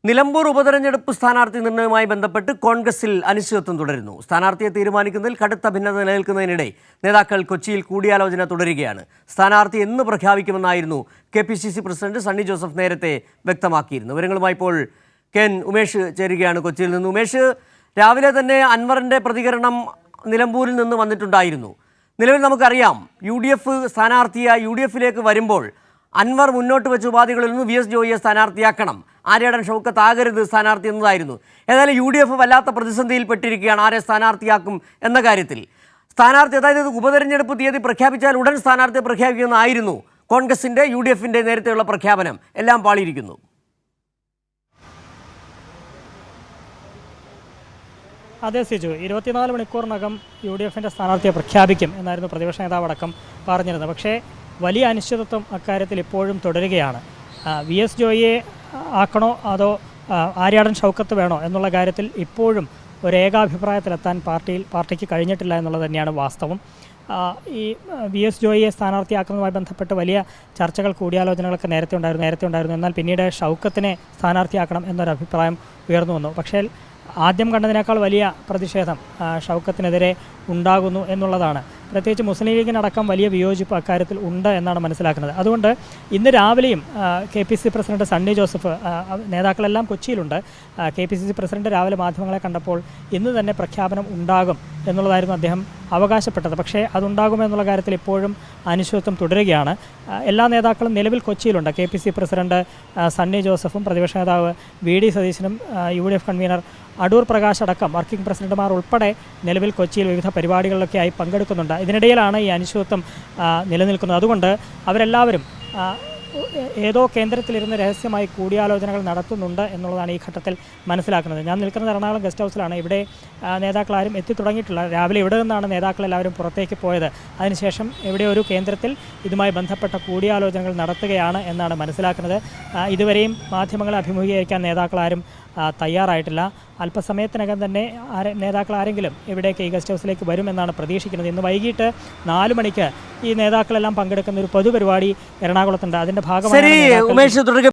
നിലമ്പൂർ ഉപതെരഞ്ഞെടുപ്പ് സ്ഥാനാർത്ഥി നിർണയവുമായി ബന്ധപ്പെട്ട് കോൺഗ്രസിൽ അനിശ്ചിതത്വം തുടരുന്നു. സ്ഥാനാർത്ഥിയെ തീരുമാനിക്കുന്നതിൽ കടുത്ത ഭിന്നത നിലനിൽക്കുന്നതിനിടെ നേതാക്കൾ കൊച്ചിയിൽ കൂടിയാലോചന തുടരുകയാണ്. സ്ഥാനാർത്ഥി എന്ന് പ്രഖ്യാപിക്കുമെന്നായിരുന്നു KPCC പ്രസിഡന്റ് സണ്ണി ജോസഫ് നേരത്തെ വ്യക്തമാക്കിയിരുന്നു. വിവരങ്ങളുമായി ഇപ്പോൾ ഉമേഷ് ചേരുകയാണ് കൊച്ചിയിൽ നിന്ന്. ഉമേഷ്, രാവിലെ തന്നെ അൻവറിന്റെ പ്രതികരണം നിലമ്പൂരിൽ നിന്ന് വന്നിട്ടുണ്ടായിരുന്നു. നിലവിൽ നമുക്കറിയാം UDF സ്ഥാനാർത്ഥിയായി UDFിലേക്ക് വരുമ്പോൾ അൻവർ മുന്നോട്ട് വെച്ച ഉപാധികളിൽ നിന്ന് VS ജോയിയെ സ്ഥാനാർത്ഥിയാക്കണം, ആര്യാടൻ ഷൗക്കത്ത് ആകരുത് സ്ഥാനാർത്ഥി എന്നതായിരുന്നു. ഏതായാലും UDF വല്ലാത്ത പ്രതിസന്ധിയിൽപ്പെട്ടിരിക്കുകയാണ് ആരെ സ്ഥാനാർത്ഥിയാക്കും എന്ന കാര്യത്തിൽ. സ്ഥാനാർത്ഥി, അതായത് ഉപതെരഞ്ഞെടുപ്പ് തീയതി പ്രഖ്യാപിച്ചാൽ ഉടൻ സ്ഥാനാർത്ഥിയെ പ്രഖ്യാപിക്കുമെന്നായിരുന്നു കോൺഗ്രസിൻ്റെ UDFിൻ്റെ നേരത്തെയുള്ള പ്രഖ്യാപനം. എല്ലാം പാളിയിരിക്കുന്നു. അതെ സിജു, 24 മണിക്കൂറിനകം UDFിൻ്റെ സ്ഥാനാർത്ഥിയെ പ്രഖ്യാപിക്കും എന്നായിരുന്നു പ്രതിപക്ഷ നേതാവടക്കം പറഞ്ഞിരുന്നത്. പക്ഷേ വലിയ അനിശ്ചിതത്വം അക്കാര്യത്തിൽ ഇപ്പോഴും തുടരുകയാണ്. VS ജോയിയെ ആക്കണോ അതോ ആര്യാടൻ ഷൗക്കത്ത് വേണോ എന്നുള്ള കാര്യത്തിൽ ഇപ്പോഴും ഒരു ഏകാഭിപ്രായത്തിലെത്താൻ പാർട്ടിക്ക് കഴിഞ്ഞിട്ടില്ല എന്നുള്ളത് തന്നെയാണ് വാസ്തവം. ഈ VS ജോയിയെ സ്ഥാനാർത്ഥിയാക്കുന്നതുമായി ബന്ധപ്പെട്ട് വലിയ ചർച്ചകൾ, കൂടിയാലോചനകളൊക്കെ നേരത്തെ ഉണ്ടായിരുന്നു. എന്നാൽ പിന്നീട് ഷൗക്കത്തിനെ സ്ഥാനാർത്ഥിയാക്കണം എന്നൊരു അഭിപ്രായം ഉയർന്നു വന്നു. പക്ഷേ ആദ്യം കണ്ടതിനേക്കാൾ വലിയ പ്രതിഷേധം ഷൗക്കത്തിനെതിരെ ഉണ്ടാകുന്നു എന്നുള്ളതാണ്. പ്രത്യേകിച്ച് മുസ്ലിം ലീഗിനടക്കം വലിയ വിയോജിപ്പ് അക്കാര്യത്തിൽ ഉണ്ട് എന്നാണ് മനസ്സിലാക്കുന്നത്. അതുകൊണ്ട് ഇന്ന് രാവിലെയും KPCC പ്രസിഡന്റ് സണ്ണി ജോസഫ്, നേതാക്കളെല്ലാം കൊച്ചിയിലുണ്ട്. KPCC പ്രസിഡന്റ് രാവിലെ മാധ്യമങ്ങളെ കണ്ടപ്പോൾ ഇന്ന് തന്നെ പ്രഖ്യാപനം ഉണ്ടാകും എന്നുള്ളതായിരുന്നു അദ്ദേഹം അവകാശപ്പെട്ടത്. പക്ഷേ അതുണ്ടാകുമെന്നുള്ള കാര്യത്തിൽ ഇപ്പോഴും അനിശ്ചിതത്വം തുടരുകയാണ്. എല്ലാ നേതാക്കളും നിലവിൽ കൊച്ചിയിലുണ്ട്. KPCC പ്രസിഡന്റ് സണ്ണി ജോസഫും പ്രതിപക്ഷ നേതാവ് VD സതീശനും UDF കൺവീനർ അടൂർ പ്രകാശ് അടക്കം വർക്കിംഗ് പ്രസിഡന്റുമാർ ഉൾപ്പെടെ നിലവിൽ കൊച്ചിയിൽ വിവിധ പരിപാടികളിലൊക്കെയായി പങ്കെടുക്കുന്നുണ്ട്. ഇതിനിടയിലാണ് ഈ അനിശ്ചിതത്വം നിലനിൽക്കുന്നത്. അതുകൊണ്ട് അവരെല്ലാവരും ഏതോ കേന്ദ്രത്തിലിരുന്ന് രഹസ്യമായി കൂടിയാലോചനകൾ നടത്തുന്നുണ്ട് എന്നുള്ളതാണ് ഈ ഘട്ടത്തിൽ മനസ്സിലാക്കുന്നത്. ഞാൻ നിൽക്കുന്നത് എറണാകുളം ഗസ്റ്റ് ഹൗസിലാണ്. ഇവിടെ നേതാക്കളാരും എത്തിത്തുടങ്ങിയിട്ടില്ല. രാവിലെ ഇവിടെ നിന്നാണ് നേതാക്കളെല്ലാവരും പുറത്തേക്ക് പോയത്. അതിനുശേഷം ഇവിടെ ഒരു കേന്ദ്രത്തിൽ ഇതുമായി ബന്ധപ്പെട്ട കൂടിയാലോചനകൾ നടത്തുകയാണ് എന്നാണ് മനസ്സിലാക്കുന്നത്. ഇതുവരെയും മാധ്യമങ്ങളെ അഭിമുഖീകരിക്കാൻ നേതാക്കളാരും തയ്യാറായിട്ടില്ല. അല്പസമയത്തിനകം തന്നെ നേതാക്കൾ ആരെങ്കിലും ഇവിടേക്ക് ഈ ഗസ്റ്റ് ഹൗസിലേക്ക് വരുമെന്നാണ് പ്രതീക്ഷിക്കുന്നത്. ഇന്ന് വൈകിട്ട് 4 മണിക്ക് ഈ നേതാക്കളെല്ലാം പങ്കെടുക്കുന്ന ഒരു പൊതുപരിപാടി എറണാകുളത്തുണ്ട്. അതിൻ്റെ ഭാഗമായി